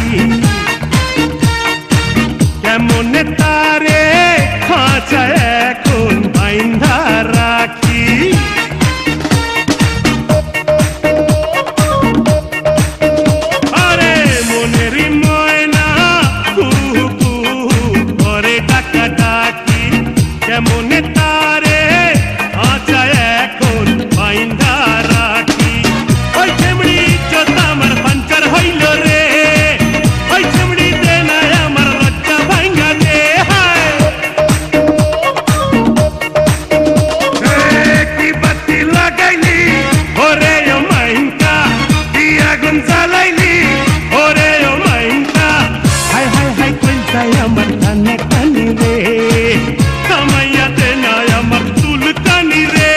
ডাকি কেমনে তারে খাঁচায় এখন বাইন্ধা রাখি আরে মনেরই ময়না কুহু কুহু ঘরে ডাকা ডাকি কেমনে তারে খাঁচায় এখন বাইন্ধা রাখি ওই চেমড়ি জোতা আমার পাঞ্চার হইল রে ওই চেমড়ি দে না আমার লজ্জা ভাঙ্গা দে কি বাতি লাগাইলি ওরে ও মাইনকা কি আগুন জ্বালাইলি ওরে ও মাইনকা হাই হাই হাই কইল যাই আমার কানে কানি রে থামাইয়া দে না আমার চুল কানি রে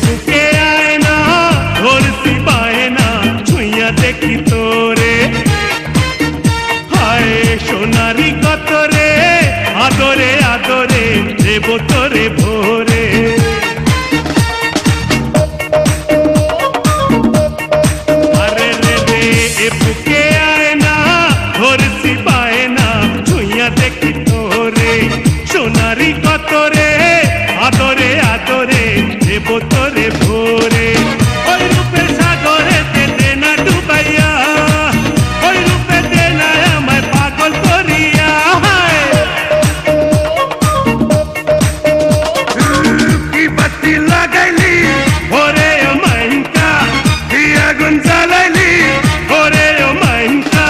বুকে আয় না ধরছি পায় না ছুঁয়া দেখি তোরে হায় সোনারি কত রে আদরে আদরে দেব তোরে ভোরে আরে রে রে এ বুকে আয় না ধরছি পায় না ছুঁয়া দেখি তোরে সোনারি কত রে আদরে আদরে দেব তোরে ভোরে ওই রূপের সাগরে দে না ডুবাইয়া ওই রূপে দে না আমায় পাগল করিয়া কি বাতি লাগাইলি ওরে ও মাইনকা কি আগুন জ্বালাইলি ওরে ও মাইনকা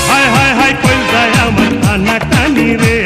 হায় হায় হায় কইল যায় আমার কানা কানি রে